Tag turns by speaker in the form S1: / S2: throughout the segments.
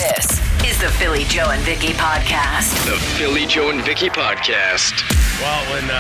S1: This is the Philly Joe and Vicki podcast.
S2: The Philly Joe and Vicki podcast.
S3: Well, when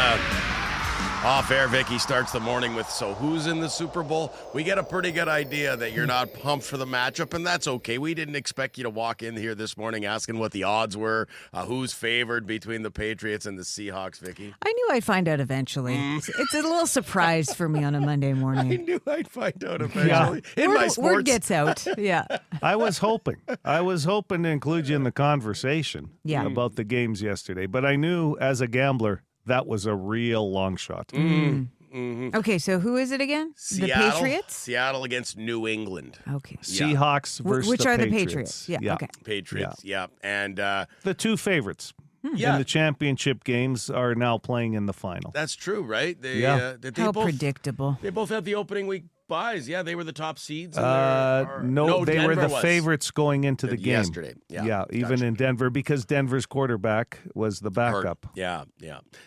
S3: off-air Vicki starts the morning with, so who's in the Super Bowl? We get a pretty good idea that you're not pumped for the matchup, and that's okay. We didn't expect you to walk in here this morning asking what the odds were, who's favored between the Patriots and the Seahawks, Vicki.
S4: I knew I'd find out eventually. It's a little surprise for me on a Monday morning.
S3: I knew I'd find out eventually. In my sports.
S4: Word gets out. Yeah.
S5: I was hoping to include you in the conversation about the games yesterday, but I knew as a gambler that was a real long shot.
S4: Okay, so who is it again?
S3: Seattle,
S4: the Patriots?
S3: Seattle against New England.
S4: Okay.
S5: Seahawks versus
S4: Which
S5: the
S4: are
S5: Patriots.
S4: the Patriots? Yeah, okay.
S3: Patriots, yeah. And
S5: the two favorites in
S3: yeah,
S5: the championship games are now playing in the final.
S3: that's true, right? They,
S4: How predictable.
S3: They both had the opening week buys. Yeah, they were the top seeds.
S5: No, they were
S3: Denver
S5: the
S3: was.
S5: favorites going into the game
S3: Yesterday. Yeah,
S5: even
S3: gotcha.
S5: in Denver, because Denver's quarterback was the backup.
S3: Yeah.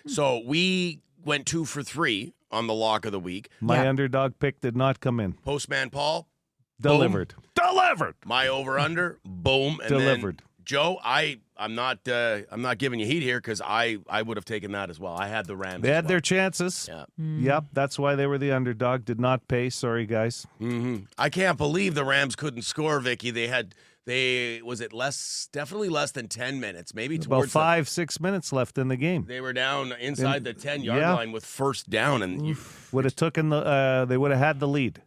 S3: So we went 2 for 3 on the lock of the week.
S5: My underdog pick did not come in.
S3: Postman Paul
S5: Delivered.
S3: My over under, boom, and
S5: Delivered.
S3: Then, Joe, I'm not giving you heat here because I would have taken that as well. I had the Rams.
S5: They
S3: as
S5: had
S3: well.
S5: their chances.
S3: Yeah.
S5: Yep, that's why they were the underdog. Did not pay. Sorry, guys.
S3: I can't believe the Rams couldn't score, Vicki. Was it definitely less than 10 minutes, maybe
S5: About
S3: towards
S5: 5-6 minutes left in the game.
S3: they were down inside the 10-yard line with first down, and
S5: Would have taken they would have had the lead.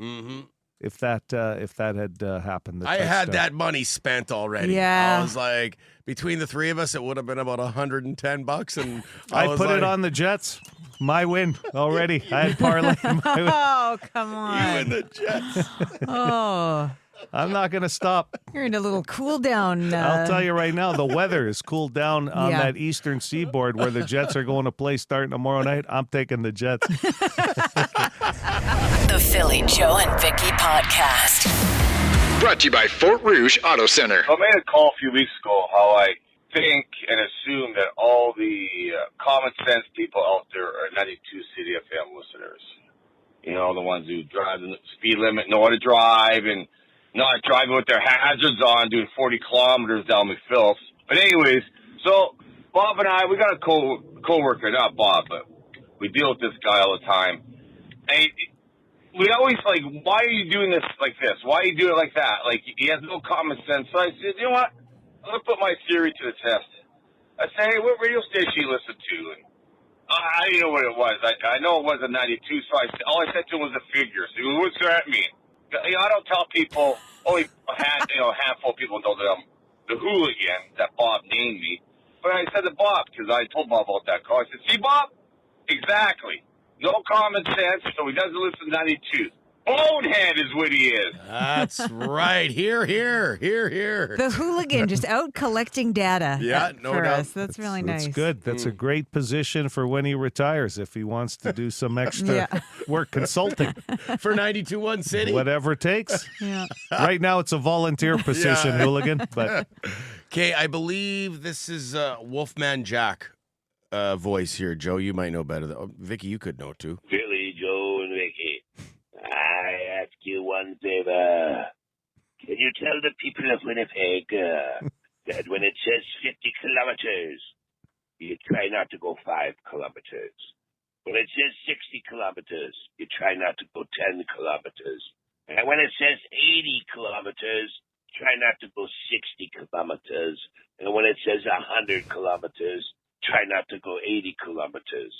S5: If that had happened.
S3: I had that money spent already.
S4: Yeah.
S3: I was like, between the three of us, it would have been about $110, and
S5: I put it on the Jets. My win already. I had parlay.
S4: Oh, come
S3: you
S4: on.
S3: and the Jets.
S4: Oh,
S5: I'm not going to stop.
S4: you're in a little cool down.
S5: I'll tell you right now, the weather has cooled down on
S4: Yeah.
S5: that eastern seaboard where the Jets are going to play starting tomorrow night. I'm taking the Jets.
S1: The Philly Joe and Vicki podcast.
S2: Brought to you by Fort Rouge Auto Center.
S6: I made a call a few weeks ago how I think and assume that all the common sense people out there are 92 CDFM listeners. You know, the ones who drive the speed limit, know how to drive, and not driving with their hazards on, doing 40 kilometers down McPhillips. But anyways, so Bob and I, we got a co-worker, not Bob, but we deal with this guy all the time. And we always like, why are you doing this like this? Why are you doing it like that? Like, he has no common sense. So I said, you know what? I'm going to put my theory to the test. I said, hey, what radio station you listen to? And I didn't know what it was. I know it wasn't 92, so all I said to him was a figure. So what's that mean? You know, I don't tell people, only a handful of people know that I'm the hooligan that Bob named me. But I said to Bob, because I told Bob about that call, I said, see, Bob? Exactly. No common sense, so he doesn't listen to 92. Bonehead is what he is.
S3: That's right. Here.
S4: The hooligan just out collecting data.
S3: Yeah, no
S4: for
S3: doubt.
S4: us. That's really nice.
S5: That's good. That's a great position for when he retires if he wants to do some extra work consulting.
S3: For 92-1 City.
S5: Whatever it takes.
S4: Yeah.
S5: Right now it's a volunteer position, hooligan. But
S3: Okay, I believe this is Wolfman Jack voice here. Joe, you might know better. Vicki, you could know too.
S7: Philly, Joe, and Vicki, I ask you one favor. Can you tell the people of Winnipeg that when it says 50 kilometers, you try not to go 5 kilometers? When it says 60 kilometers, you try not to go 10 kilometers. And when it says 80 kilometers, try not to go 60 kilometers. And when it says 100 kilometers, try not to go 80 kilometers.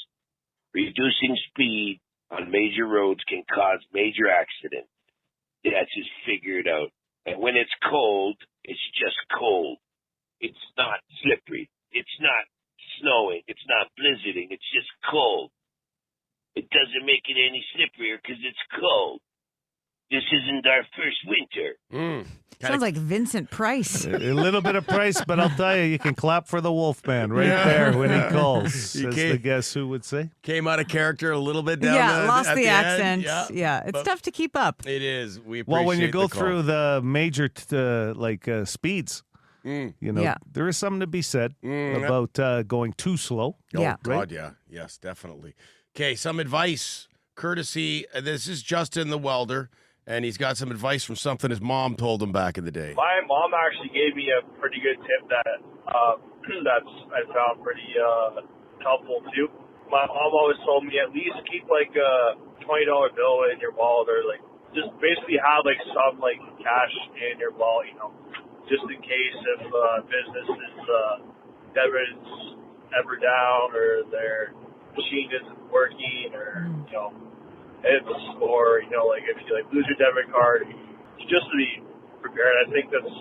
S7: Reducing speed on major roads can cause major accidents. That's just figured out. And when it's cold, it's just cold. It's not slippery. It's not snowing. It's not blizzarding. It's just cold. It doesn't make it any slipperier because it's cold. This isn't our first winter.
S4: Sounds like Vincent Price.
S5: a little bit of Price, but I'll tell you can clap for the Wolfman right there when he calls, as the Guess Who would say.
S3: Came out of character a little bit down
S4: Lost
S3: at
S4: the
S3: end.
S4: accent. Yeah, it's tough to keep up.
S3: It is. We
S5: Well, when you
S3: appreciate
S5: go
S3: the call.
S5: through the major speeds, you know, there is something to be said about going too slow.
S3: Oh,
S4: Yeah.
S3: God, yeah. Yes, definitely. Okay, some advice, courtesy. This is Justin the welder. And he's got some advice from something his mom told him back in the day.
S8: My mom actually gave me a pretty good tip that I found pretty helpful too. My mom always told me at least keep like a $20 bill in your wallet, or like just basically have like some like cash in your wallet, just in case if business is debit's ever down or their machine isn't working, or like if you like lose your debit card, just to be prepared. I think that's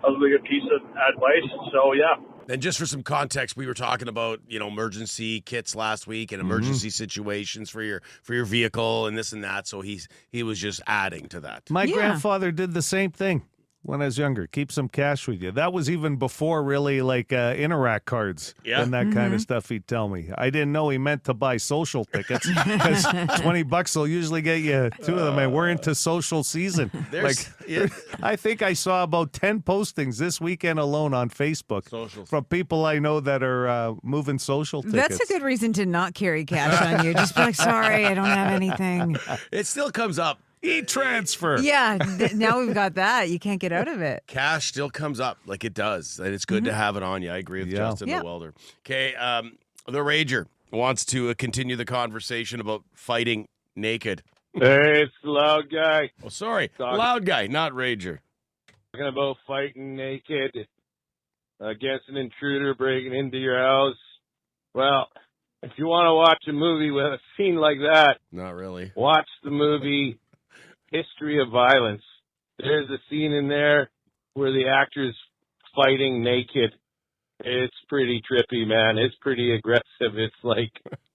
S8: a really good piece of advice. So yeah.
S3: And just for some context, we were talking about, emergency kits last week and emergency situations for your vehicle and this and that. So he was just adding to that.
S5: My grandfather did the same thing when I was younger. Keep some cash with you. That was even before really like Interac cards and that kind of stuff he'd tell me. I didn't know he meant to buy social tickets because $20 will usually get you two of them. And we're into social season. I think I saw about 10 postings this weekend alone on Facebook from people I know that are moving social tickets.
S4: That's a good reason to not carry cash on you. Just be like, sorry, I don't have anything.
S3: It still comes up.
S5: E-transfer.
S4: Yeah, now we've got that. You can't get out of it.
S3: Cash still comes up like it does, and it's good to have it on you. I agree with Justin the Welder. Okay, the Rager wants to continue the conversation about fighting naked.
S9: Hey, it's the loud guy.
S3: Oh, sorry. Loud guy, not Rager.
S9: Talking about fighting naked against an intruder breaking into your house. Well, if you want to watch a movie with a scene like that,
S3: not really.
S9: Watch the movie History of Violence. There's a scene in there where the actor's fighting naked. It's pretty trippy, man. It's pretty aggressive. It's like,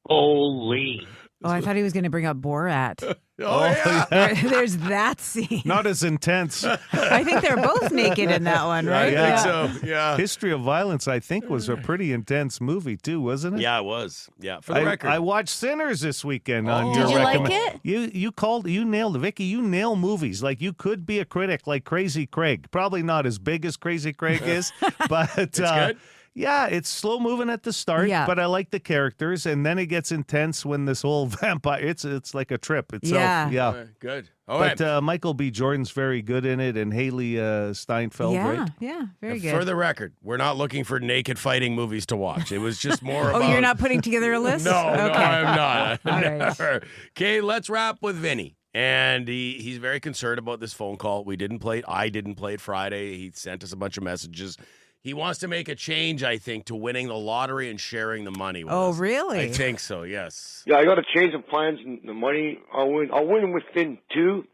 S9: holy.
S4: Oh, I thought he was going to bring up Borat. There's that scene.
S5: Not as intense.
S4: I think they're both naked in that one, right?
S3: I think so, yeah.
S5: History of Violence, I think, was a pretty intense movie, too, wasn't it?
S3: Yeah, it was. Yeah, for the record.
S5: I watched Sinners this weekend on your
S4: Did you like it?
S5: You nailed it. Vicky, you nail movies. Like, you could be a critic like Crazy Craig. Probably not as big as Crazy Craig is, but
S3: it's good.
S5: Yeah, it's slow moving at the start, but I like the characters, and then it gets intense when this whole vampire. It's like a trip itself. Yeah.
S3: Right, good.
S5: But Michael B. Jordan's very good in it, and Haley Steinfeld, right?
S4: Yeah, very good.
S3: For the record, we're not looking for naked fighting movies to watch. It was just more about...
S4: Oh, you're not putting together a list?
S3: No, I'm not.
S4: All right.
S3: Okay, let's wrap with Vinny. And he's very concerned about this phone call. We didn't play it. I didn't play it Friday. He sent us a bunch of messages. He wants to make a change, I think, to winning the lottery and sharing the money with us.
S4: Really?
S3: I think so, yes.
S10: Yeah, I got to change the plans and the money. I'll win within two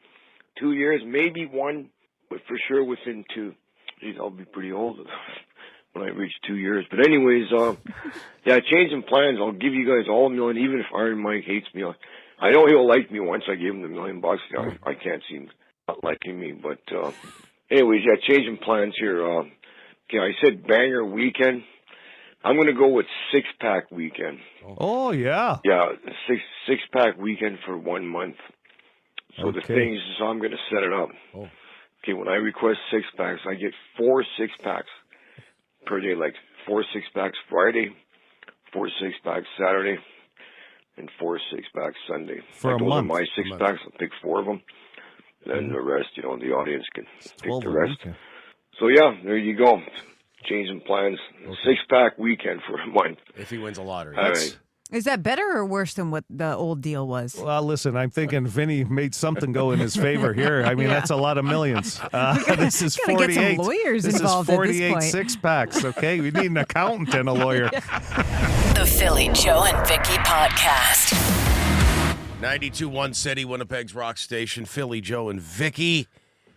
S10: years, maybe one, but for sure within two. Geez, I'll be pretty old when I reach 2 years. But anyways, changing plans. I'll give you guys all $1 million, even if Iron Mike hates me. I know he'll like me once I give him the $1 million. I can't see him not liking me. But anyways, changing plans here. Okay, I said banger weekend. I'm going to go with 6-pack weekend.
S5: Oh, yeah.
S10: Yeah, six-pack weekend for 1 month. So the thing is, I'm going to set it up. Oh. Okay, when I request 6-packs, I get 4 6-packs per day, like 4 6-packs Friday, 4 6-packs Saturday, and 4 6-packs Sunday.
S5: For a month.
S10: Those are my 6-packs. I'll pick 4 of them. And then the rest, the audience can pick the rest.
S5: Weekend.
S10: So, there you go. Changing plans. 6-pack weekend for a month.
S3: If he wins a lottery.
S10: All right.
S4: Is that better or worse than what the old deal was?
S5: Well, listen, I'm thinking Vinny made something go in his favor here. I mean, that's a lot of millions. This is 48.
S4: Get some lawyers involved
S5: this is 48
S4: at this point.
S5: 6-packs, okay? We need an accountant and a lawyer.
S1: The Philly Joe and Vicki Podcast.
S3: 92.1 City, Winnipeg's rock station. Philly Joe and Vicki.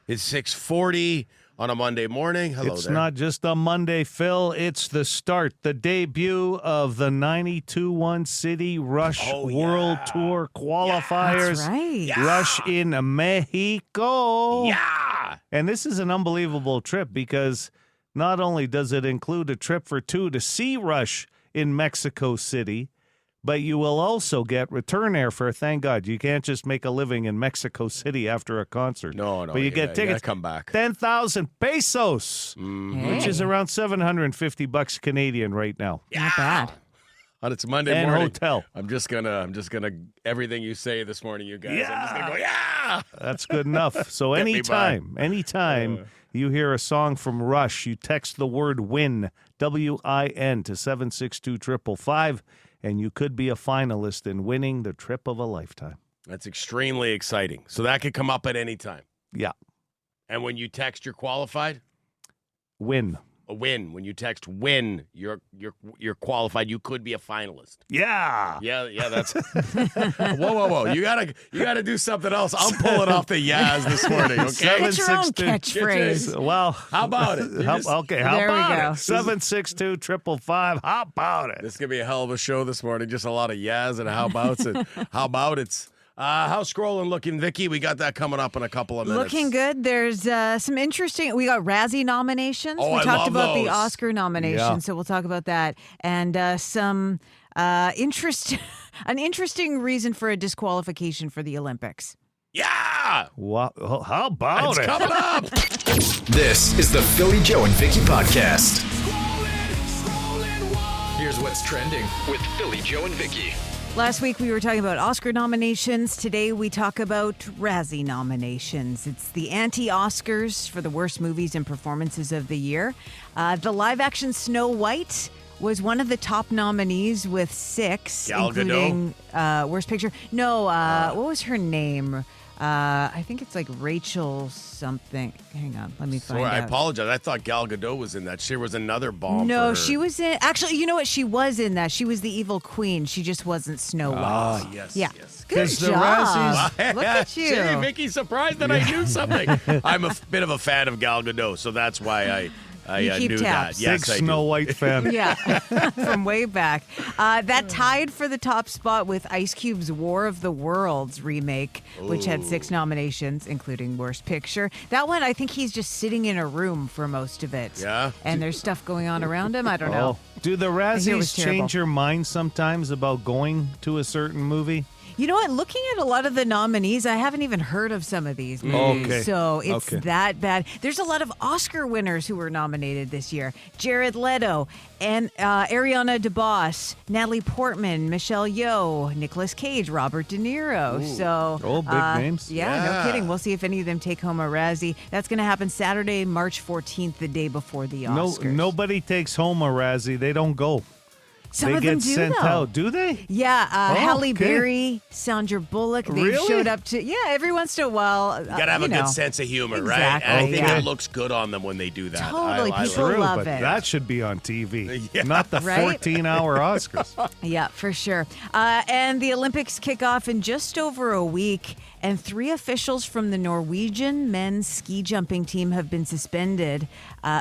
S3: It's 6:40 on a Monday morning. Hello
S5: It's
S3: there.
S5: not just a Monday, Phil. It's the start, the debut of the 92.1 City Rush World Tour qualifiers.
S4: That's right.
S3: Yeah.
S5: Rush in Mexico.
S3: Yeah.
S5: And this is an unbelievable trip because not only does it include a trip for 2 to see Rush in Mexico City, but you will also get return airfare. Thank God. You can't just make a living in Mexico City after a concert.
S3: No.
S5: But you get tickets.
S3: Come back.
S5: 10,000 pesos, which is around $750 Canadian right now.
S4: Not bad.
S3: on its Monday
S5: and
S3: morning.
S5: hotel.
S3: I'm just gonna everything you say this morning, you guys. I'm just gonna go, yeah.
S5: That's good enough. So
S3: Get me by.
S5: anytime you hear a song from Rush, you text the word WIN, WIN, to 762-555, and you could be a finalist in winning the trip of a lifetime.
S3: That's extremely exciting. So that could come up at any time.
S5: Yeah.
S3: And when you text, you're qualified?
S5: Win.
S3: A win. When you text win, you're qualified. You could be a finalist.
S5: Yeah.
S3: Yeah, that's whoa. You gotta do something else. I'm pulling off the yas this morning, okay?
S4: Get your own catchphrase.
S5: Well,
S3: how about it?
S5: How
S4: There we
S5: about
S4: go.
S5: it? 762-555. How about it?
S3: This is gonna be a hell of a show this morning. Just a lot of yas and how abouts and how about it's. How's Scrollin looking, Vicki? We got that coming up in a couple of minutes.
S4: Looking good. There's some interesting. We got Razzie nominations.
S3: Oh,
S4: we
S3: I
S4: talked
S3: love
S4: about
S3: those.
S4: the Oscar nominations, so we'll talk about that and some interest. An interesting reason for a disqualification for the Olympics.
S3: Yeah.
S5: Wow. How about
S3: It's
S5: it?
S3: coming up.
S2: This is the Philly Joe and Vicki podcast. Here's what's trending with Philly Joe and Vicki.
S4: Last week we were talking about Oscar nominations. Today we talk about Razzie nominations. It's the anti-Oscars for the worst movies and performances of the year. The live-action Snow White was one of the top nominees with 6,
S3: Gal Gadot?
S4: including Worst Picture. No, what was her name? I think it's like Rachel something. Hang on, let me find
S3: Sorry, I
S4: out.
S3: apologize. I thought Gal Gadot was in that. There was another bomb.
S4: No,
S3: for her.
S4: she was in. Actually, you know what? She was in that. She was the evil queen. She just wasn't Snow White.
S3: Yes.
S4: Yeah.
S3: Yes.
S4: Good
S5: 'Cause the
S4: job.
S5: Razzies-
S4: Look at you.
S3: See, Vicky's surprised that I knew something. I'm a bit of a fan of Gal Gadot, so that's why I
S4: You keep
S3: knew
S4: tabs.
S3: that. Yes,
S5: Big
S3: I
S5: Snow
S3: do.
S5: White fan.
S4: Yeah, from way back. That tied for the top spot with Ice Cube's War of the Worlds remake, which had 6 nominations, including Worst Picture. That one, I think he's just sitting in a room for most of it.
S3: Yeah?
S4: And there's stuff going on around him. I don't know.
S5: Do the
S4: hear it was
S5: Razzies
S4: terrible.
S5: change your mind sometimes about going to a certain movie?
S4: You know what? Looking at a lot of the nominees, I haven't even heard of some of these movies.
S5: Okay.
S4: So it's
S5: Okay.
S4: that bad. There's a lot of Oscar winners who were nominated this year. Jared Leto, and Ariana DeBose, Natalie Portman, Michelle Yeoh, Nicolas Cage, Robert De Niro. So
S5: big names.
S4: Yeah,
S3: Yeah.
S4: no kidding. We'll see if any of them take home a Razzie. That's going to happen Saturday, March 14th, the day before the Oscars.
S5: Nobody takes home a Razzie. They don't go.
S4: Some
S5: they
S4: of them
S5: get
S4: do,
S5: sent
S4: though.
S5: out. Do they?
S4: Yeah, Halle
S5: okay.
S4: Berry, Sandra Bullock, they
S5: Really?
S4: showed up to. Yeah, every once in a while.
S3: You gotta have a good sense of humor, right?
S4: Exactly,
S3: And I think
S4: yeah.
S3: it looks good on them when they do that.
S4: Totally,
S3: I
S4: people
S5: True,
S4: love
S5: but
S4: it.
S5: that should be on TV,
S3: Yeah.
S5: not the
S4: Right?
S5: 14-hour Oscars.
S4: Yeah, for sure. And the Olympics kick off in just over a week, and 3 officials from the Norwegian men's ski jumping team have been suspended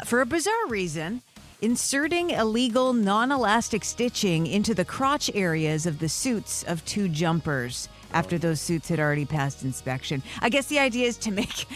S4: for a bizarre reason. Inserting illegal non-elastic stitching into the crotch areas of the suits of 2 jumpers after those suits had already passed inspection. I guess the idea is to make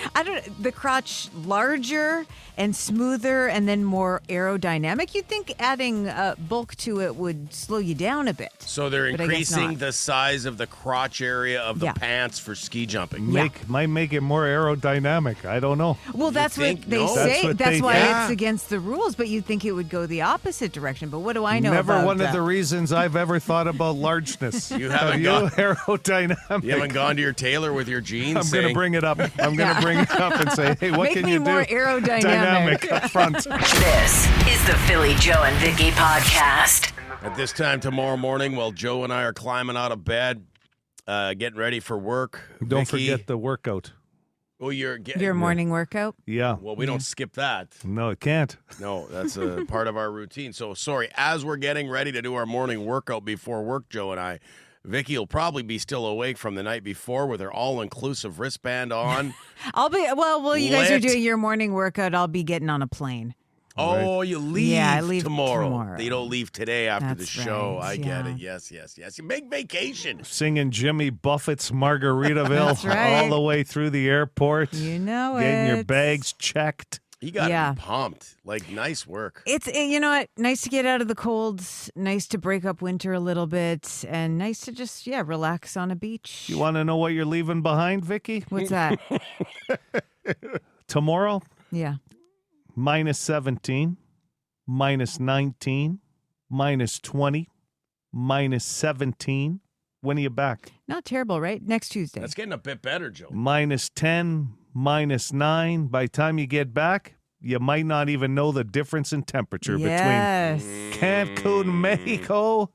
S4: the crotch larger and smoother and then more aerodynamic. You'd think adding bulk to it would slow you down a bit.
S3: So they're
S4: But I guess
S3: increasing
S4: not.
S3: the size of the crotch area of the
S4: Yeah.
S3: pants for ski jumping.
S5: Might make it more aerodynamic. I don't know.
S4: Well, that's what
S3: think?
S4: they
S3: No.
S4: say.
S5: That's what
S4: That's
S5: they
S4: why
S3: think.
S4: it's against the rules. But you'd think it would go the opposite direction. But what do I know
S5: Never
S4: about
S5: one of the reasons I've ever thought about largeness.
S3: You haven't
S5: aerodynamic.
S3: You haven't gone to your tailor with your jeans
S5: I'm going to
S3: saying,
S5: bring it up. I'm going to bring it up and say, hey, what
S4: Make
S5: can
S4: me
S5: you
S4: more
S5: do?
S4: aerodynamic.
S5: Dynamic up front.
S1: This is the Philly Joe and Vicki podcast.
S3: At this time tomorrow morning, while Joe and I are climbing out of bed, getting ready for work.
S5: Don't
S3: Vicki,
S5: forget the workout.
S3: Oh, you're getting
S4: your morning workout.
S5: Yeah.
S3: Well, we don't skip that.
S5: No, it can't.
S3: No, that's a part of our routine. So, sorry, as we're getting ready to do our morning workout before work, Joe and I, Vicki will probably be still awake from the night before with her all-inclusive wristband on.
S4: I'll be while you guys are
S3: Lit.
S4: doing your morning workout, I'll be getting on a plane.
S3: Oh, you leave,
S4: Yeah, I leave
S3: tomorrow.
S4: tomorrow.
S3: You don't leave today after the
S4: That's
S3: show.
S4: right,
S3: I get
S4: yeah.
S3: it. Yes. You make vacation.
S5: Singing Jimmy Buffett's Margaritaville
S4: That's right.
S5: all the way through the airport.
S4: You know
S5: Getting your
S4: it.
S5: bags checked.
S3: You got
S4: Yeah.
S3: to be pumped. Like, nice work.
S4: It's you know what? Nice to get out of the cold. Nice to break up winter a little bit, and nice to just relax on a beach.
S5: You want to know what you're leaving behind, Vicki?
S4: What's that?
S5: Tomorrow,
S4: Yeah.
S5: -17, -19, -20, minus 17. When are you back?
S4: Not terrible, right? Next Tuesday.
S3: That's getting a bit better, Joe.
S5: Minus 10, minus 9. By the time you get back, you might not even know the difference in temperature between Cancun, Mexico,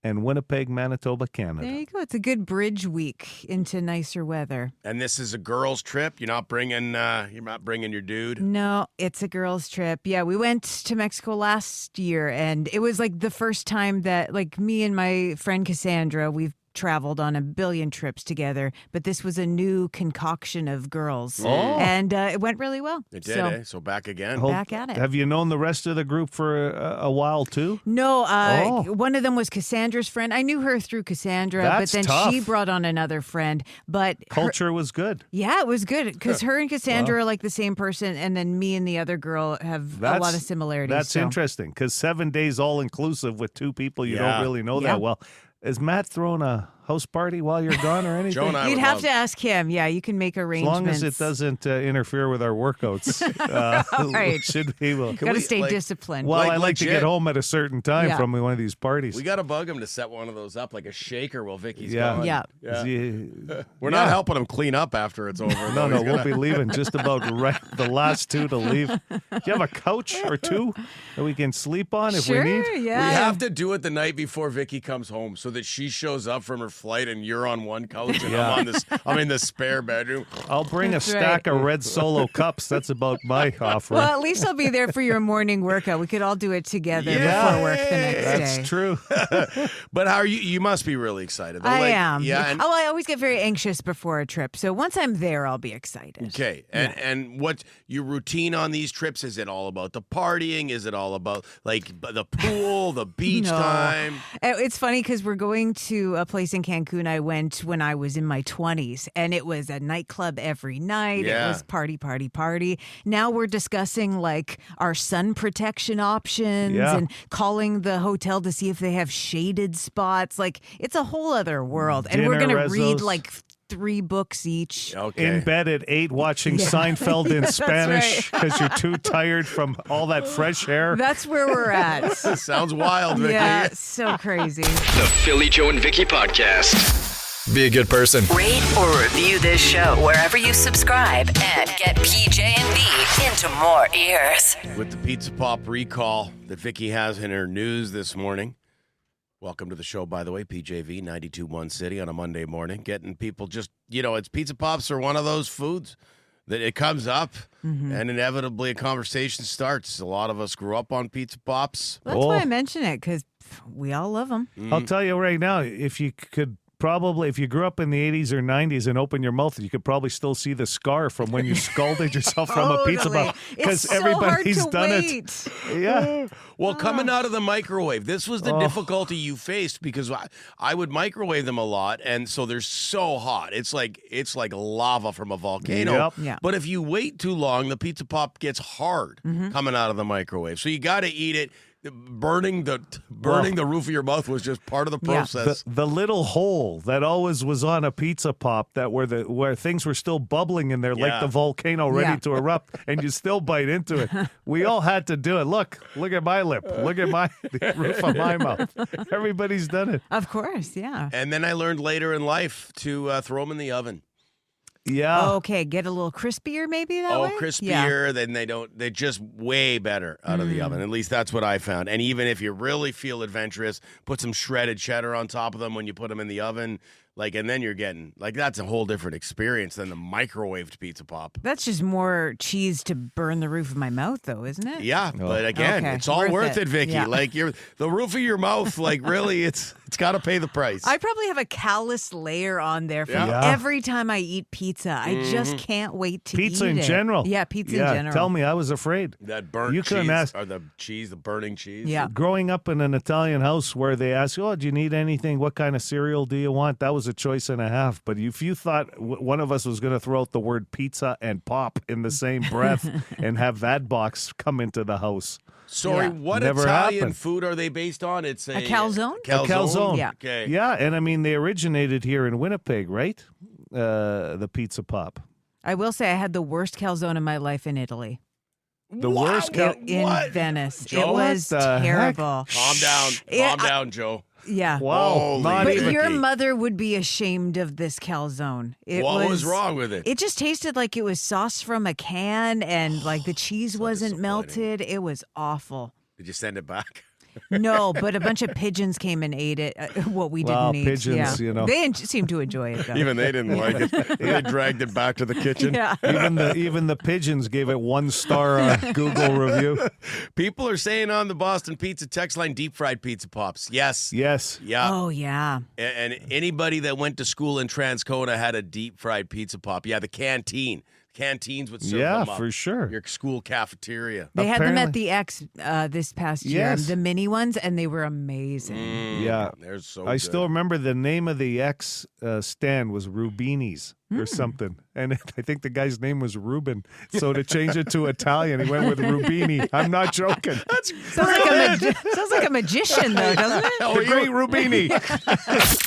S5: and Winnipeg, Manitoba, Canada.
S4: There you go. It's a good bridge week into nicer weather.
S3: And this is a girls' trip. You're not bringing your dude.
S4: No, it's a girls' trip. Yeah, we went to Mexico last year, and it was like the first time that, like, me and my friend Cassandra, we've traveled on a billion trips together, but this was a new concoction of girls. And it went really well.
S3: It did, So back again.
S4: Back at it.
S5: Have you known the rest of the group for a while, too?
S4: No, one of them was Cassandra's friend. I knew her through Cassandra,
S5: That's
S4: but then
S5: tough.
S4: she brought on another friend. But
S5: Culture was good.
S4: Yeah, it was good because her and Cassandra are like the same person, and then me and the other girl have a lot of similarities.
S5: That's interesting because 7 days all inclusive with two people you don't really know that well. Is Matt throwing a house party while you're gone or anything?
S3: Joe and I
S4: You'd have to ask him. Yeah, you can make arrangements.
S5: As long as it doesn't interfere with our workouts.
S4: Right.
S5: Should be well.
S4: Got to stay disciplined.
S5: Well, I like to get home at a certain time from one of these parties.
S3: We got to bug him to set one of those up, like a shaker while Vicky's
S5: Yeah.
S3: gone.
S4: Yeah.
S3: We're not helping him clean up after it's over.
S5: No, we'll be leaving just about right the last two to leave. Do you have a couch or two that we can sleep on if we need?
S4: Yeah.
S3: We have to do it the night before Vicky comes home so that she shows up from her flight and you're on one couch and I'm in the spare bedroom.
S5: I'll bring a stack of red Solo cups. That's about my offer.
S4: Well, at least I'll be there for your morning workout. We could all do it together before work the next day.
S5: That's true.
S3: But how are you? You must be really excited. Though.
S4: I am.
S3: Yeah.
S4: I always get very anxious before a trip. So once I'm there, I'll be excited.
S3: Okay. And what your routine on these trips? Is it all about the partying? Is it all about like the pool, the beach time?
S4: It's funny because we're going to a place in Cancun I went when I was in my 20s, and it was a nightclub every night.
S3: Yeah.
S4: It was party. Now we're discussing like our sun protection options and calling the hotel to see if they have shaded spots. Like it's a whole other world. And we're going to read like 3 books each.
S3: Okay.
S5: In bed at 8 watching Seinfeld in Spanish because you're too tired from all that fresh air.
S4: That's where we're at.
S3: Sounds wild, Vicky.
S4: Yeah, so crazy.
S2: The Philly Joe and Vicki Podcast. Be a good person.
S1: Rate or review this show wherever you subscribe and get PJ and V into more ears.
S3: With the Pizza Pop recall that Vicky has in her news this morning. Welcome to the show, by the way, PJV 92.1 City on a Monday morning. Getting people just, it's Pizza Pops are one of those foods that it comes up and inevitably a conversation starts. A lot of us grew up on Pizza Pops.
S4: That's why I mention it, because we all love them.
S5: I'll tell you right now, if you grew up in the 80s or 90s and open your mouth, you could probably still see the scar from when you scalded yourself from a pizza pop.
S4: Because
S5: everybody's done it. Yeah.
S3: Well, coming out of the microwave, this was the difficulty you faced because I would microwave them a lot, and so they're so hot. It's like lava from a volcano.
S5: Yep.
S4: Yeah.
S3: But if you wait too long, the pizza pop gets hard coming out of the microwave. So you got to eat it. Burning the roof of your mouth was just part of the process.
S5: The little hole that always was on a pizza pop that where things were still bubbling in there like the volcano ready to erupt, and you still bite into it. We all had to do it. Look at my lip. Look at the roof of my mouth. Everybody's done it.
S4: Of course, yeah.
S3: And then I learned later in life to throw them in the oven.
S5: Yeah.
S4: Okay, get a little crispier maybe that way?
S3: Crispier, then they're just way better out of the oven. At least that's what I found. And even if you really feel adventurous, put some shredded cheddar on top of them when you put them in the oven. And then you're getting, that's a whole different experience than the microwaved pizza pop.
S4: That's just more cheese to burn the roof of my mouth, though, isn't it?
S3: Yeah, but again, it's all worth it, Vicky.
S4: Yeah.
S3: The roof of your mouth, really, it's got to pay the price.
S4: I probably have a callus layer on there from every time I eat pizza. I just can't wait to eat it.
S5: Pizza in general.
S4: Yeah, pizza in general.
S5: Tell me, I was afraid.
S3: That burnt
S5: you couldn't
S3: cheese,
S5: ask,
S3: or the burning cheese.
S4: Yeah.
S5: Growing up in an Italian house where they ask, do you need anything? What kind of cereal do you want? That was a choice and a half. But if you thought one of us was going to throw out the word pizza and pop in the same breath and have that box come into the house.
S3: Sorry, what
S5: Never
S3: Italian
S5: happened.
S3: food are they based on? It's a
S4: calzone?
S5: A calzone.
S4: Yeah.
S3: Okay.
S5: Yeah, and I mean, they originated here in Winnipeg, right? The pizza pop.
S4: I will say I had the worst calzone in my life in Italy.
S5: The worst
S4: in Venice.
S3: Joe?
S4: It was
S5: What the
S4: terrible.
S3: Calm down, Joe.
S4: Yeah.
S5: Wow.
S3: Holy
S5: Not
S4: But
S5: even.
S4: your mother would be ashamed of this calzone.
S3: What was wrong with it?
S4: It just tasted like it was sauce from a can and like the cheese
S3: So
S4: wasn't
S3: disappointing.
S4: melted. It was awful.
S3: Did you send it back?
S4: No, but a bunch of pigeons came and ate it. What we didn't eat.
S5: pigeons,
S4: yeah. They seemed to enjoy it, though.
S3: Even they didn't like it. They dragged it back to the kitchen.
S4: Yeah.
S5: Even the pigeons gave it 1 star on Google review.
S3: People are saying on the Boston Pizza text line, deep fried pizza pops. Yes.
S5: Yes.
S3: Yeah.
S4: Oh, yeah.
S3: And anybody that went to school in Transcona had a deep fried pizza pop. Yeah, the canteen. Canteens would serve them up.
S5: For sure.
S3: Your school cafeteria.
S4: They had them at
S5: Apparently-
S4: the X this past year,
S5: Yes.
S4: the mini ones, and they were amazing.
S5: Yeah.
S3: They're so
S5: I
S3: good.
S5: still remember the name of the X stand was Rubini's or something. And I think the guy's name was Ruben. So to change it to Italian, he went with Rubini. I'm not joking.
S4: Sounds like a magician, though, doesn't it?
S5: The great Rubini.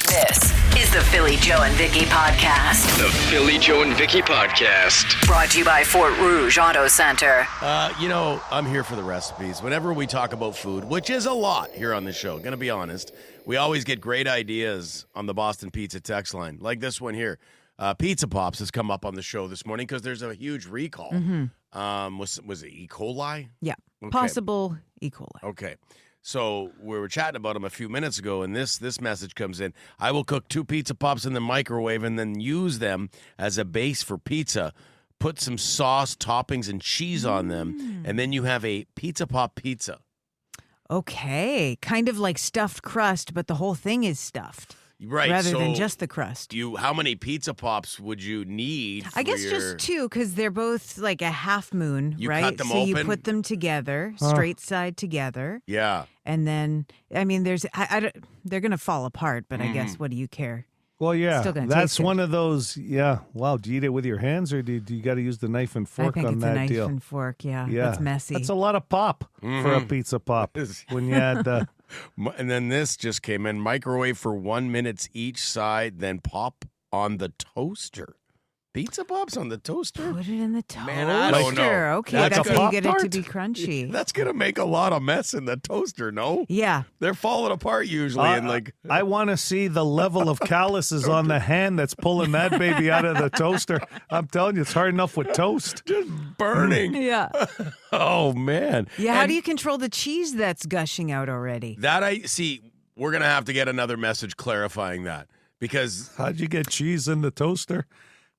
S1: This is the Philly Joe and Vicki podcast.
S2: The Philly Joe and Vicki Podcast.
S1: Brought to you by Fort Rouge Auto Center.
S3: I'm here for the recipes. Whenever we talk about food, which is a lot here on the show, gonna be honest, we always get great ideas on the Boston Pizza text line, like this one here. Pizza Pops has come up on the show this morning because there's a huge recall. Was it E. coli?
S4: Yeah.
S3: Okay.
S4: Possible E. coli.
S3: Okay. So we were chatting about them a few minutes ago, and this message comes in. I will cook 2 Pizza Pops in the microwave and then use them as a base for pizza. Put some sauce, toppings, and cheese on them, and then you have a Pizza Pop pizza.
S4: Okay. Kind of like stuffed crust, but the whole thing is stuffed.
S3: Right.
S4: Rather than
S3: so
S4: just the crust.
S3: how many Pizza Pops would you need?
S4: I guess
S3: for
S4: just 2 because they're both like a half moon,
S3: You
S4: right?
S3: cut them
S4: so you
S3: open?
S4: put them together, straight side together.
S3: Yeah.
S4: And then, I mean, they're going to fall apart, but I guess what do you care?
S5: Well, yeah.
S4: Still gonna
S5: That's
S4: taste good.
S5: one of those. Yeah. Wow. Do you eat it with your hands or do you got to use the knife and fork
S4: I think
S5: on
S4: it's
S5: that
S4: a knife
S5: deal?
S4: and fork. Yeah.
S5: Yeah.
S4: That's messy.
S5: That's a lot of pop for a pizza pop. When you add the.
S3: And then this just came in. Microwave for 1 minute each side, then pop on the toaster. Pizza Pops on the toaster?
S4: Put it in the toaster.
S3: Man, I don't know.
S4: Okay,
S5: Like
S4: that's
S5: a
S4: how you get it to
S5: Pop-Tart?
S4: be crunchy.
S3: That's going to make a lot of mess in the toaster, no?
S4: Yeah.
S3: They're falling apart usually. and like,
S5: I want to see the level of calluses on the hand that's pulling that baby out of the toaster. I'm telling you, it's hard enough with toast.
S3: just burning.
S4: Yeah.
S3: Oh, man.
S4: Yeah. How
S3: And
S4: do you control the cheese that's gushing out already?
S3: That I see, we're going to have to get another message clarifying that because,
S5: How'd you get cheese in the toaster?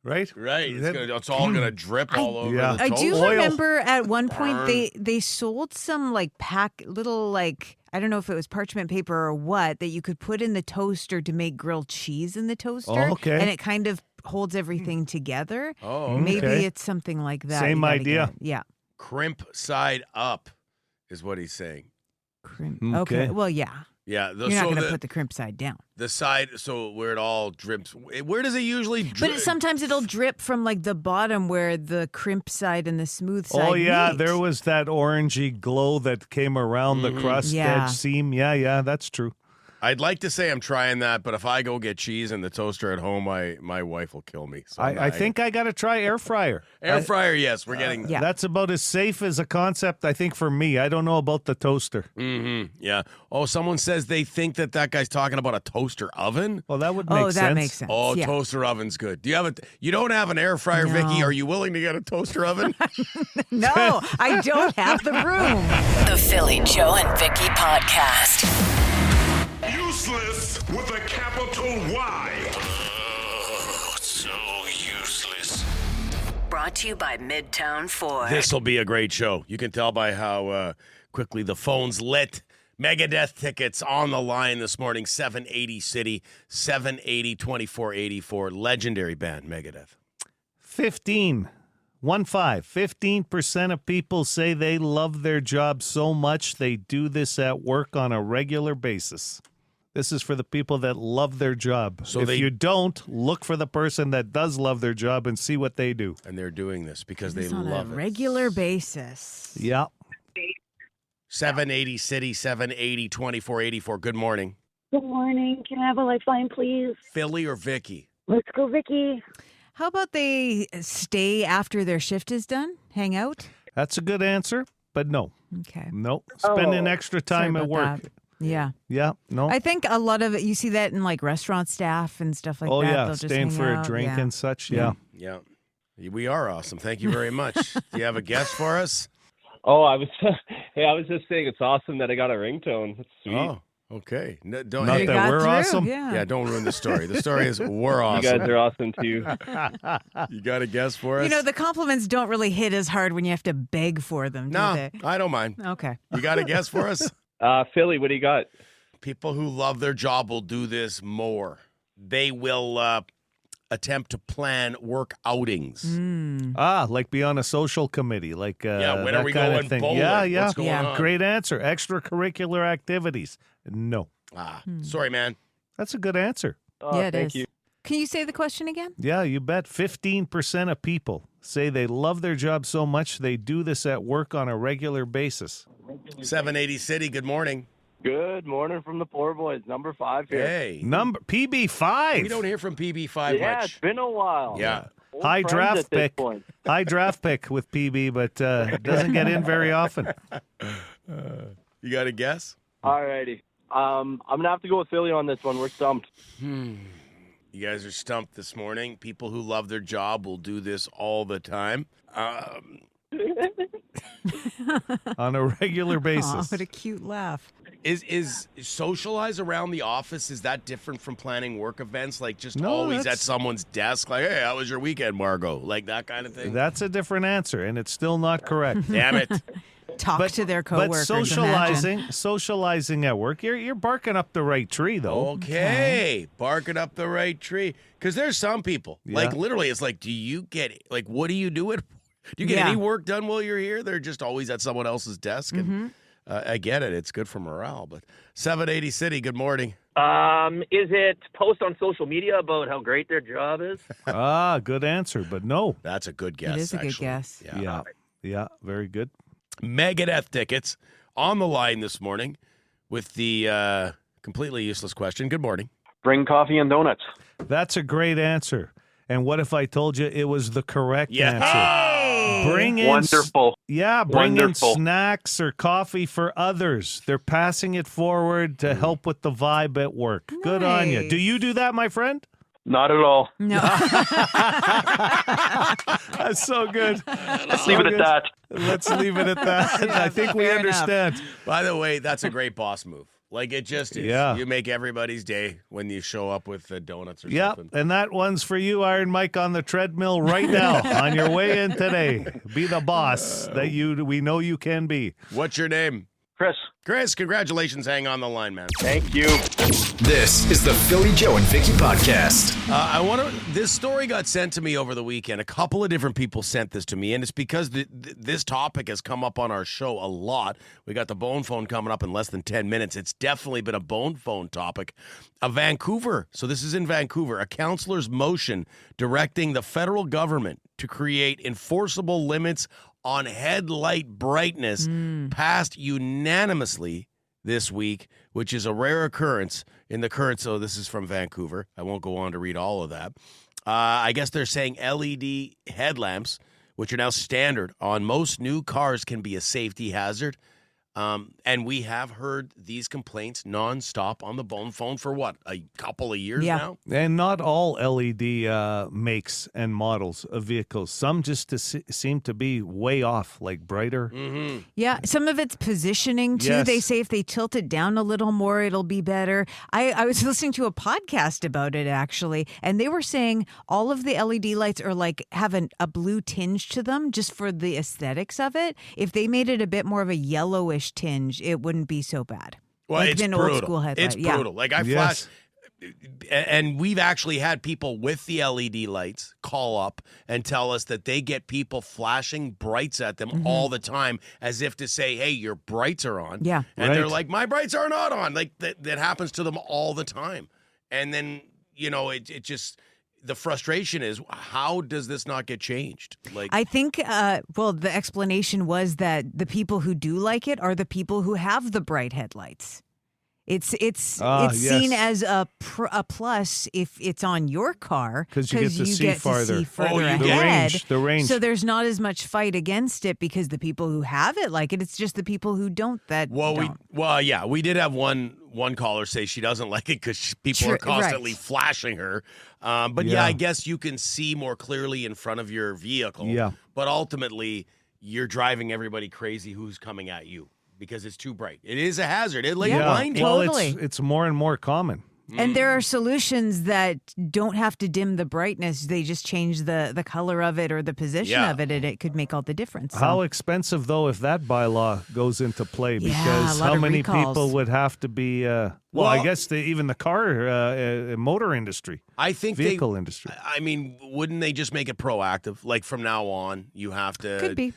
S5: Right?
S3: right, it's all going to drip all over
S5: Yeah.
S3: the
S4: I
S3: toaster.
S4: do
S5: Oil.
S4: remember at one point
S3: Burn.
S4: they sold some like little like I don't know if it was parchment paper or what that you could put in the toaster to make grilled cheese in the toaster.
S5: Oh, okay.
S4: And it kind of holds everything together.
S3: Oh,
S4: Maybe
S5: okay.
S4: it's something like that.
S5: Same
S4: You gotta
S5: idea.
S4: get it. Yeah.
S3: crimp side up is what he's saying.
S4: Crimp.
S5: Okay.
S4: Okay. Well, yeah.
S3: Yeah.
S4: You're not going to put the crimp side down.
S3: the side, so where it all drips. Where does it usually drip?
S4: But sometimes it'll drip from like the bottom where the crimp side and the smooth side
S5: Oh, yeah.
S4: meet.
S5: There was that orangey glow that came around the crust
S4: Yeah.
S5: edge seam. Yeah, that's true.
S3: I'd like to say I'm trying that, but if I go get cheese in the toaster at home, my wife will kill me. So
S5: I think I got to try air fryer.
S3: air fryer. Yes, we're getting.
S4: Yeah.
S5: That's about as safe as a concept, I think, for me. I don't know about the toaster.
S3: Mm-hmm. Yeah. Oh, someone says they think that guy's talking about a toaster oven.
S5: Well, that would make sense.
S4: Oh, that makes sense.
S3: Oh,
S4: yeah.
S3: toaster oven's good. Do you have You don't have an air fryer,
S4: No.
S3: Vicki? Are you willing to get a toaster oven?
S4: No, I don't have the room.
S1: The Philly Joe and Vicki podcast.
S11: Useless with a capital Y.
S2: So useless.
S1: Brought to you by Midtown Ford.
S3: This will be a great show. You can tell by how quickly the phone's lit. Megadeth tickets on the line this morning. 780 City, 780-2484. Legendary band, Megadeth.
S5: 15% of people say they love their job so much they do this at work on a regular basis. This is for the people that love their job.
S3: So
S5: if
S3: they-
S5: you don't, look for the person that does love their job and see what they do.
S3: And they're doing this because they
S4: It's on
S3: love
S4: a
S3: it.
S4: regular basis.
S5: Yeah.
S3: 780 City, 780-2484. Good morning.
S12: Good morning. Can I have a lifeline, please?
S3: Philly or Vicki?
S12: Let's go, Vicki.
S4: How about they stay after their shift is done? Hang out?
S5: That's a good answer, but no.
S4: Okay.
S5: No. Spending extra time
S4: Sorry
S5: at
S4: about
S5: work.
S4: that. Yeah.
S5: Yeah, no.
S4: I think a lot of it, you see that in like restaurant staff and stuff like that.
S5: Yeah,
S4: They'll just
S5: staying
S4: hang
S5: for
S4: out.
S5: a drink
S4: Yeah.
S5: and such. Yeah.
S3: Yeah. We are awesome. Thank you very much. Do you have a guest for us?
S13: Oh, I was just saying it's awesome that I got a ringtone. That's sweet.
S3: Oh, okay. No, don't,
S5: Not
S3: hey,
S5: that we're awesome.
S3: yeah, don't ruin the story. The story is we're awesome.
S13: You guys are awesome too.
S3: You got a guest for us?
S4: You know, the compliments don't really hit as hard when you have to beg for them, do
S3: No,
S4: they?
S3: I don't mind.
S4: Okay.
S3: You got a guest for us?
S13: Philly, what do you got?
S3: People who love their job will do this more. They will attempt to plan work outings.
S5: Like be on a social committee, like
S3: when
S5: that
S3: are we
S5: kind
S3: going
S5: of thing.
S3: bowling?
S5: Yeah.
S3: What's going on?
S5: Great answer. Extracurricular activities. No.
S3: Sorry, man.
S5: That's a good answer.
S4: Yeah, it
S13: thank
S4: is.
S13: you.
S4: Can you say the question again?
S5: Yeah, you bet. 15% of people say they love their job so much they do this at work on a regular basis.
S3: 780 City, good morning.
S14: Good morning from the Poor Boys, number 5 here.
S3: Hey.
S5: Number PB5.
S3: We don't hear from PB5
S14: Yeah,
S3: much.
S14: it's been a while.
S3: Yeah.
S14: Old
S5: High
S14: friends
S5: draft
S14: at this
S5: pick.
S14: point.
S5: High draft pick with PB, but doesn't get in very often.
S3: You got a guess?
S14: All righty. I'm going to have to go with Philly on this one. We're stumped.
S3: You guys are stumped this morning. People who love their job will do this all the time.
S5: On a regular basis.
S4: Aw, what a cute laugh.
S3: Is socialize around the office, is that different from planning work events? Like just
S5: No,
S3: always at
S5: that's-
S3: someone's desk? Like, hey, how was your weekend, Margot? Like that kind of thing?
S5: That's a different answer, and it's still not correct.
S3: Damn it.
S4: Talk to their
S5: But
S4: coworkers.
S5: socializing at work, you're barking up the right tree, though.
S3: Okay. Barking up the right tree. Because there's some people, like
S5: Yeah.
S3: literally, it's like, what do you do it for? Do you get any work done while you're here? They're just always at someone else's desk. And I get it. It's good for morale. But 780 City, good morning.
S15: Is it post on social media about how great their job is?
S5: Good answer, but no.
S3: That's a good guess.
S4: It is a good
S3: actually.
S4: guess.
S5: Yeah, very good.
S3: Megadeth tickets on the line this morning with the completely useless question. Good morning.
S14: Bring coffee and donuts.
S5: That's a great answer. And what if I told you it was the correct answer?
S4: Hey!
S5: Bring in
S14: Wonderful.
S5: bring
S14: Wonderful.
S5: in snacks or coffee for others. They're passing it forward to help with the vibe at work. Good on you.
S4: Nice.
S5: Do you do that, my friend?
S14: Not at all.
S4: No.
S5: That's so good.
S14: Let's leave it at that.
S5: Let's leave it at that. I think we
S4: fair enough.
S5: understand.
S3: By the way, that's a great boss move. Like it just is.
S5: Yeah.
S3: You make everybody's day when you show up with the donuts or
S5: Yep,
S3: something.
S5: and that one's for you, Iron Mike, on the treadmill right now on your way in today. Be the boss that we know you can be.
S3: What's your name?
S14: Chris.
S3: Chris, congratulations. Hang on the line, man.
S14: Thank you.
S2: This is the Philly Joe and Vicki podcast.
S3: This story got sent to me over the weekend. A couple of different people sent this to me, and it's because this topic has come up on our show a lot. We got the bone phone coming up in less than 10 minutes. It's definitely been a bone phone topic. So this is in Vancouver, a councillor's motion directing the federal government to create enforceable limits on headlight brightness passed unanimously this week, which is a rare occurrence in the current. So this is from Vancouver. I won't go on to read all of that. I guess they're saying LED headlamps, which are now standard on most new cars, can be a safety hazard. And we have heard these complaints nonstop on the bone phone for a couple of years now?
S5: And not all LED makes and models of vehicles. Some just seem to be way off, like brighter.
S3: Mm-hmm.
S4: Yeah, some of it's positioning too.
S5: Yes.
S4: They say if they tilt it down a little more, it'll be better. I was listening to a podcast about it actually, and they were saying all of the LED lights are like have a blue tinge to them just for the aesthetics of it. If they made it a bit more of a yellowish tinge, it wouldn't be so bad.
S3: Well,
S4: like
S3: it's
S4: an
S3: brutal.
S4: old school headlight.
S3: It's
S4: Yeah.
S3: brutal. Like I flash, and we've actually had people with the LED lights call up and tell us that they get people flashing brights at them all the time, as if to say, "Hey, your brights are on."
S4: Yeah,
S3: and they're like, "My brights are not on." Like that happens to them all the time, and then it just. The frustration is, how does this not get changed? Like,
S4: I think, the explanation was that the people who do like it are the people who have the bright headlights. It's
S5: yes.
S4: seen as a plus if it's on your car
S5: because you get to see farther.
S4: ahead.
S5: The range.
S4: So there's not as much fight against it because the people who have it like it. It's just the people who don't that don't.
S3: We did have one caller say she doesn't like it because people are constantly flashing her. But I guess you can see more clearly in front of your vehicle.
S5: Yeah.
S3: But ultimately, you're driving everybody crazy who's coming at you because it's too bright. It is a hazard. It blind you.
S5: Well, it's more and more common.
S4: And there are solutions that don't have to dim the brightness. They just change the color of it or the position of it, and it could make all the difference. So.
S5: How expensive, though, if that bylaw goes into play? Because
S4: a lot
S5: how
S4: of
S5: many
S4: recalls.
S5: people would have to be, I guess even the car, motor industry,
S3: I think
S5: vehicle industry.
S3: I mean, wouldn't they just make it proactive? Like from now on, you have to.
S4: Could be.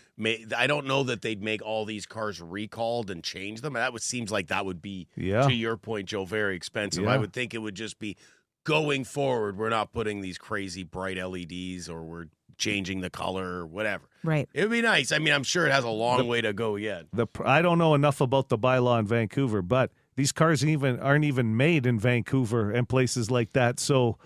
S3: I don't know that they'd make all these cars recalled and change them. Seems like that would be,
S5: to
S3: your point, Joe, very expensive.
S5: Yeah.
S3: I would think it would just be going forward. We're not putting these crazy bright LEDs or we're changing the color or whatever.
S4: Right.
S3: It would be nice. I mean, I'm sure it has a long way to go yet.
S5: I don't know enough about the bylaw in Vancouver, but these cars aren't even made in Vancouver and places like that. So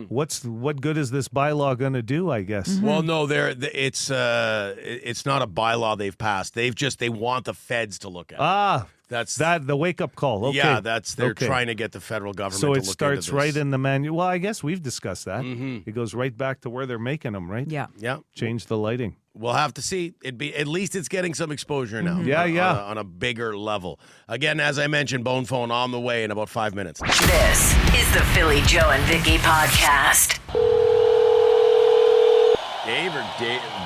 S5: what good is this bylaw going to do, I guess?
S4: Mm-hmm.
S3: Well, no, it's not a bylaw they've passed. They want the feds to look at it. That's
S5: the wake-up call. Okay.
S3: Yeah, they're trying to get the federal government to look into this.
S5: So it starts right in the manual. Well, I guess we've discussed that. It goes right back to where they're making them, right?
S4: Yeah.
S3: Yeah.
S5: Change the lighting.
S3: We'll have to see. At least it's getting some exposure now. On a bigger level. Again, as I mentioned, Bone Phone on the way in about 5 minutes.
S1: This is the Philly Joe and Vicki podcast.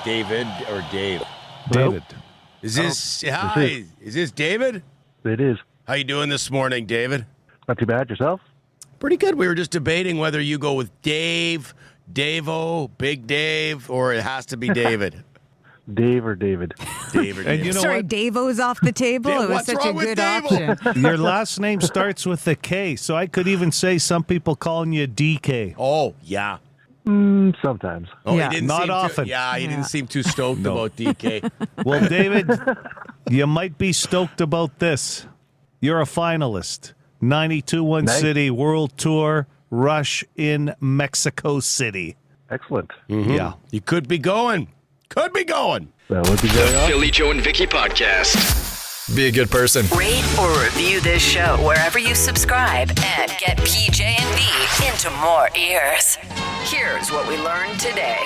S3: David or Dave?
S5: David.
S3: Is this David?
S16: It is.
S3: How you doing this morning, David?
S16: Not too bad. Yourself?
S3: Pretty good. We were just debating whether you go with Dave, Dave-O, Big Dave, or it has to be David.
S16: Dave or David.
S3: Dave or David.
S5: And you know
S4: Sorry,
S5: what?
S4: Dave-O's off the table. It was
S3: What's
S4: such a
S3: wrong with
S4: good
S3: Dave-O?
S4: option.
S5: Your last name starts with a K, so I could even say some people calling you DK.
S3: Oh, yeah.
S16: Sometimes.
S3: Oh,
S4: Yeah.
S3: he didn't
S5: Not
S3: seem
S5: often.
S3: He didn't seem too stoked about DK.
S5: Well, David, you might be stoked about this. You're a finalist. 92-1
S16: Nice.
S5: City World Tour Rush in Mexico City.
S16: Excellent.
S5: Yeah.
S3: You could be going. Could be going.
S16: That would be very awesome.
S2: Philly Joe and Vicki podcast. Be a good person.
S1: Rate or review this show wherever you subscribe and get PJ&V into more ears. Here's what we learned today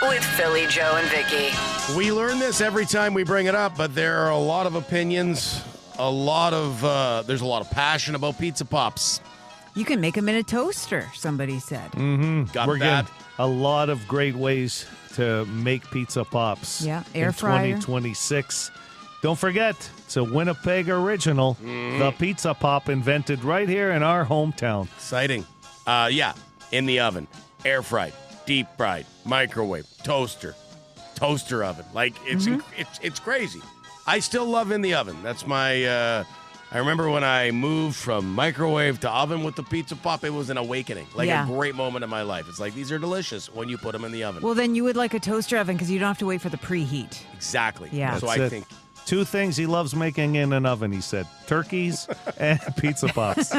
S1: with Philly Joe and Vicki.
S3: We learn this every time we bring it up, but there are a lot of opinions, there's a lot of passion about pizza pops.
S4: You can make them in a toaster, somebody said.
S3: Got
S5: We're
S3: that?
S5: getting a lot of great ways to make pizza pops.
S4: Yeah, air
S5: in
S4: fryer.
S5: 2026. Don't forget, it's a Winnipeg original. The pizza pop invented right here in our hometown.
S3: Exciting. In the oven, air fried, deep fried, microwave, toaster oven. Like it's crazy. I still love in the oven. That's my. I remember when I moved from microwave to oven with the pizza pop. It was an awakening, a great moment in my life. It's like these are delicious when you put them in the oven.
S4: Well, then you would like a toaster oven because you don't have to wait for the preheat.
S3: Exactly.
S4: Yeah.
S3: So
S5: That's
S3: I
S5: it.
S3: think.
S5: Two things he loves making in an oven, he said. Turkeys and pizza pops.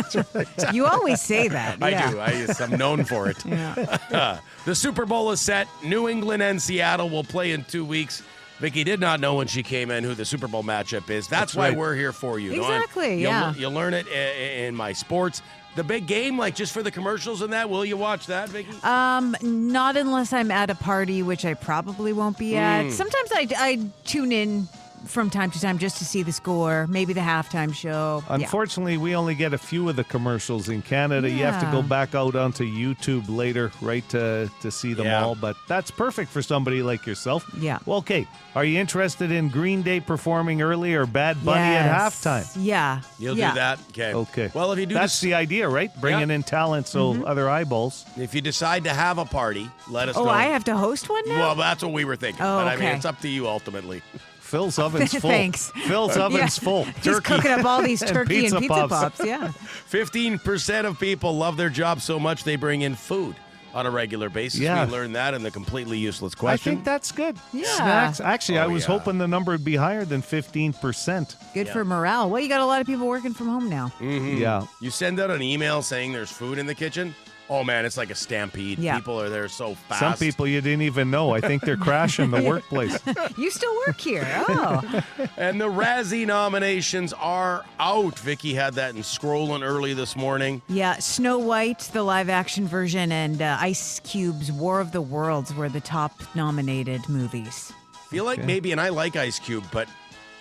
S4: You always say that. Yeah.
S3: I do. I'm known for it. The Super Bowl is set. New England and Seattle will play in 2 weeks. Vicki did not know when she came in who the Super Bowl matchup is. That's why
S5: right.
S3: we're here for you.
S4: Exactly,
S3: You'll learn it in my sports. The big game, like just for the commercials and that, will you watch that, Vicki?
S4: Not unless I'm at a party, which I probably won't be at. Sometimes I tune in from time to time just to see the score, maybe the halftime show.
S5: Unfortunately, we only get a few of the commercials in Canada. You have to go back out onto YouTube later, right, to see them all. But that's perfect for somebody like yourself.
S4: Yeah.
S5: Well, okay. Are you interested in Green Day performing early or Bad Bunny at halftime?
S4: Yeah.
S3: You'll do that?
S5: Okay.
S3: Well, if you do
S5: That's the idea, right? Bringing in talent so other eyeballs.
S3: If you decide to have a party, let us know.
S4: Oh, I have to host one now?
S3: Well, that's what we were thinking.
S4: Oh,
S3: but I mean,
S4: okay.
S3: it's up to you ultimately.
S5: Phil's oven's full.
S4: Thanks.
S5: Phil's oven's full.
S4: He's cooking up all these turkey and pizza pops. Yeah.
S3: 15% of people love their job so much they bring in food. on a regular basis.
S5: Yeah.
S3: We learned that in the completely useless
S5: I
S3: question.
S5: think that's good.
S4: Yeah.
S5: Snacks. Actually, I was
S3: yeah.
S5: hoping the number would be higher than 15%.
S4: Good for morale. Well, you got a lot of people working from home now.
S3: Mhm.
S5: Yeah.
S3: You send out an email saying there's food in the kitchen. Oh, man, it's like a stampede.
S4: Yeah.
S3: People are there so fast.
S5: Some people you didn't even know. I think they're crashing the workplace.
S4: You still work here. Oh.
S3: And the Razzie nominations are out. Vicki had that in Scrollin early this morning.
S4: Yeah, Snow White, the live-action version, and Ice Cube's War of the Worlds were the top nominated movies.
S3: Feel like maybe, and I like Ice Cube, but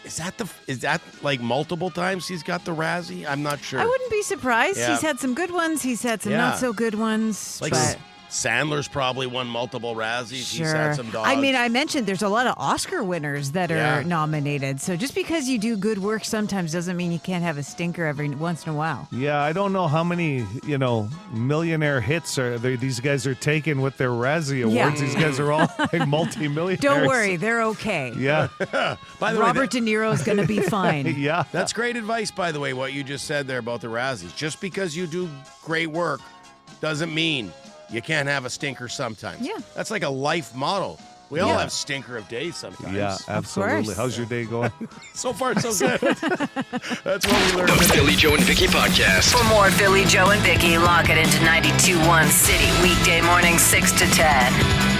S3: is that like multiple times he's got the Razzie? I'm not sure.
S4: I wouldn't be surprised.
S3: Yeah.
S4: He's had some good ones. He's had some
S3: Yeah.
S4: not so good ones.
S3: Like
S4: but
S3: Sandler's probably won multiple Razzies.
S4: sure.
S3: He's had some dogs.
S4: I mean, I mentioned there's a lot of Oscar winners that are nominated. So just because you do good work sometimes doesn't mean you can't have a stinker every once in a while.
S5: Yeah, I don't know how many, millionaire hits these guys are taking with their Razzie Awards.
S4: Yeah.
S5: These guys are all like multi-millionaires.
S4: Don't worry, they're okay.
S5: Yeah.
S3: By the
S4: Robert De Niro's going to be fine.
S5: Yeah.
S3: That's great advice, by the way, what you just said there about the Razzies. Just because you do great work doesn't mean you can't have a stinker sometimes.
S4: Yeah.
S3: That's like a life motto. We all have stinker of days sometimes.
S5: Yeah, absolutely.
S4: course.
S5: How's your day going?
S3: So far, so good. That's what we learned
S2: The
S3: today.
S2: Philly Joe and Vicki Podcast.
S1: For more Philly Joe and Vicki, lock it into 92.1 City weekday morning 6 to 10.